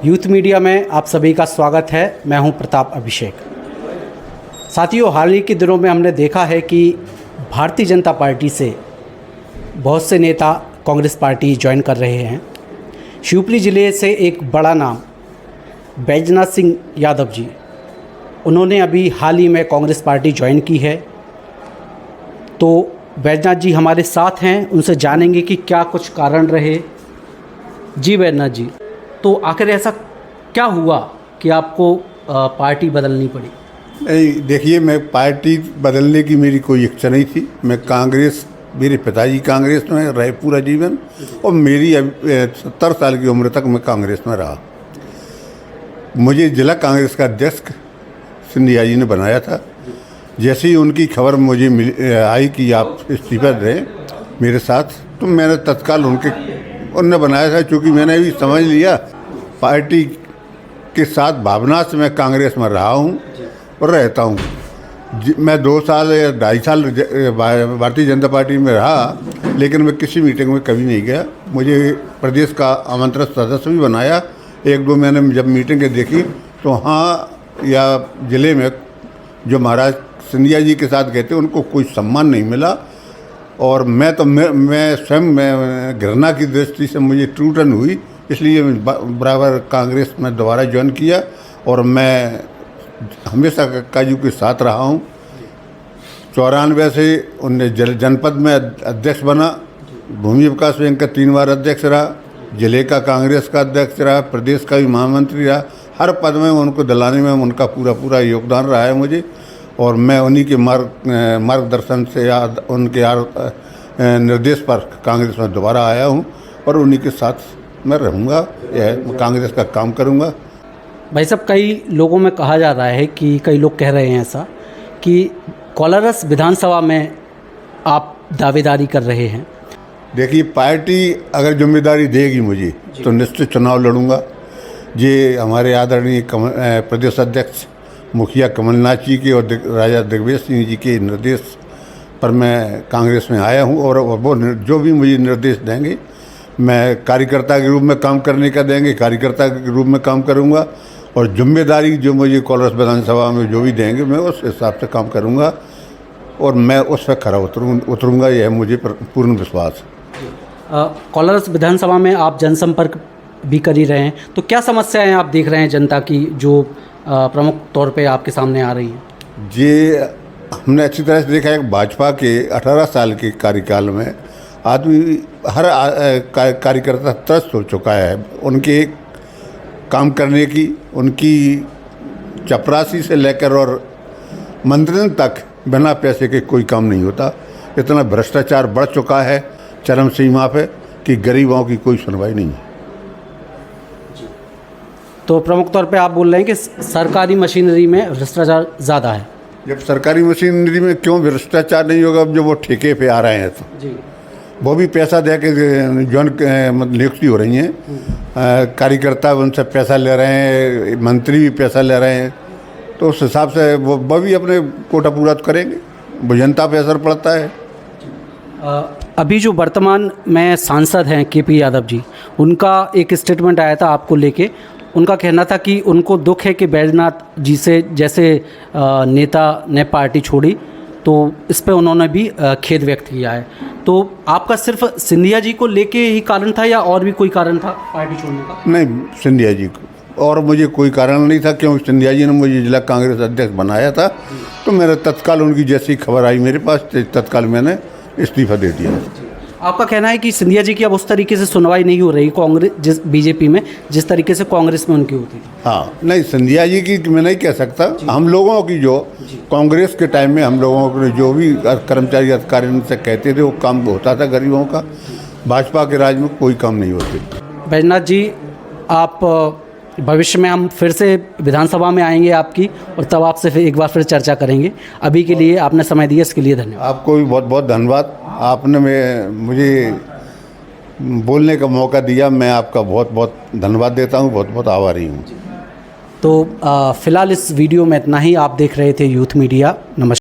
Youth media में आप सभी का स्वागत है। मैं हूं प्रताप अभिषेक। साथियों, हाल ही के दिनों में हमने देखा है कि भारतीय जनता पार्टी से बहुत से नेता कांग्रेस पार्टी ज्वाइन कर रहे हैं। शिवपुरी ज़िले से एक बड़ा नाम बैजनाथ सिंह यादव जी, उन्होंने अभी हाल ही में कांग्रेस पार्टी ज्वाइन की है। तो बैजनाथ जी हमारे साथ हैं, उनसे जानेंगे कि क्या कुछ कारण रहे। जी बैजनाथ जी, तो आखिर ऐसा क्या हुआ कि आपको पार्टी बदलनी पड़ी? नहीं, देखिए, मैं पार्टी बदलने की मेरी कोई इच्छा नहीं थी। मैं कांग्रेस, मेरे पिताजी कांग्रेस में रहे पूरा जीवन, और मेरी 70 साल की उम्र तक मैं कांग्रेस में रहा। मुझे जिला कांग्रेस का अध्यक्ष सिंधिया जी ने बनाया था। जैसे ही उनकी खबर मुझे आई कि आप इस्तीफा दें मेरे साथ, तो मैंने तत्काल उनने बनाया था। क्योंकि मैंने भी समझ लिया पार्टी के साथ भावना से मैं कांग्रेस में रहा हूँ और रहता हूँ। मैं 2 साल या 2.5 साल भारतीय जनता पार्टी में रहा, लेकिन मैं किसी मीटिंग में कभी नहीं गया। मुझे प्रदेश का आमंत्रित सदस्य भी बनाया। 1-2 मैंने जब मीटिंगें देखी तो हाँ, या ज़िले में जो महाराज सिंधिया जी के साथ गए थे उनको कोई सम्मान नहीं मिला। और मैं स्वयं घृणा की दृष्टि से मुझे टूटन हुई, इसलिए बराबर कांग्रेस में दोबारा ज्वाइन किया। और मैं हमेशा काजू के साथ रहा हूँ। 94 से उनने जनपद में अध्यक्ष बना, भूमि विकास बैंक का 3 बार अध्यक्ष रहा, जिले का कांग्रेस का अध्यक्ष रहा, प्रदेश का भी महामंत्री रहा। हर पद में उनको दिलाने में उनका पूरा योगदान रहा है मुझे। और मैं उन्हीं के मार्गदर्शन से या उनके निर्देश पर कांग्रेस में दोबारा आया हूं, और उन्हीं के साथ मैं रहूंगा। मैं कांग्रेस का काम करूंगा। भाई साहब, कई लोगों में कहा जा रहा है कि कई लोग कह रहे हैं ऐसा कि कोलारस विधानसभा में आप दावेदारी कर रहे हैं। देखिए, पार्टी अगर जिम्मेदारी देगी मुझे तो निश्चित चुनाव लड़ूंगा। ये हमारे आदरणीय प्रदेश अध्यक्ष मुखिया कमलनाथ जी के और राजा दिग्विजय सिंह जी के निर्देश पर मैं कांग्रेस में आया हूं। और वो जो भी मुझे निर्देश देंगे, मैं कार्यकर्ता के रूप में काम करने का देंगे, कार्यकर्ता के रूप में काम करूंगा। और जिम्मेदारी जो मुझे कोलारस विधानसभा में जो भी देंगे, मैं उस हिसाब से काम करूंगा और मैं उस पर खरा उतरूंगा। यह मुझे पूर्ण विश्वास है। कोलारस विधानसभा में आप जनसंपर्क भी कर ही रहे हैं, तो क्या समस्याएं आप देख रहे हैं जनता की जो प्रमुख तौर पे आपके सामने आ रही हैं? ये हमने अच्छी तरह से देखा है। भाजपा के 18 साल के कार्यकाल में आदमी, हर कार्यकर्ता त्रस्त हो चुका है उनके काम करने की। उनकी चपरासी से लेकर और मंत्रियों तक बिना पैसे के कोई काम नहीं होता। इतना भ्रष्टाचार बढ़ चुका है चरम सीमा पे कि गरीबों की कोई सुनवाई नहीं है। तो प्रमुख तौर पे आप बोल रहे हैं कि सरकारी मशीनरी में भ्रष्टाचार ज़्यादा है। जब सरकारी मशीनरी में क्यों भ्रष्टाचार नहीं होगा? अब जब वो ठेके पे आ रहे हैं तो जी, वो भी पैसा दे के जौन नियुक्ति हो रही हैं। कार्यकर्ता उनसे पैसा ले रहे हैं, मंत्री भी पैसा ले रहे हैं। तो उस हिसाब से वो भी अपने कोटा पूरा करेंगे। जनता पे असर पड़ता है। अभी जो वर्तमान में सांसद हैं केपी यादव जी, उनका एक स्टेटमेंट आया था आपको लेके। उनका कहना था कि उनको दुख है कि बैजनाथ जी से जैसे नेता ने पार्टी छोड़ी, तो इस पे उन्होंने भी खेद व्यक्त किया है। तो आपका सिर्फ सिंधिया जी को लेके ही कारण था या और भी कोई कारण था पार्टी छोड़ने का? नहीं, सिंधिया जी को और मुझे कोई कारण नहीं था। क्योंकि सिंधिया जी ने मुझे जिला कांग्रेस अध्यक्ष बनाया था, तो मेरा तत्काल उनकी जैसी खबर आई मेरे पास, तत्काल मैंने इस्तीफा दे दिया। आपका कहना है कि सिंधिया जी की अब उस तरीके से सुनवाई नहीं हो रही कांग्रेस बीजेपी में जिस तरीके से कांग्रेस में उनकी होती थी? हाँ, नहीं, सिंधिया जी की मैं नहीं कह सकता। हम लोगों की जो कांग्रेस के टाइम में हम लोगों को जो भी कर्मचारी अधिकारी उनसे कहते थे वो काम होता था गरीबों का। भाजपा के राज में कोई काम नहीं होते। बैजनाथ जी, आप भविष्य में हम फिर से विधानसभा में आएंगे आपकी, और तब आपसे फिर एक बार फिर चर्चा करेंगे। अभी के लिए आपने समय दिया, इसके लिए धन्यवाद। आपको भी बहुत बहुत धन्यवाद। आपने मुझे बोलने का मौका दिया। मैं आपका बहुत बहुत धन्यवाद देता हूँ, बहुत बहुत आभारी हूँ। तो फिलहाल इस वीडियो में इतना ही। आप देख रहे थे यूथ मीडिया। नमस्कार।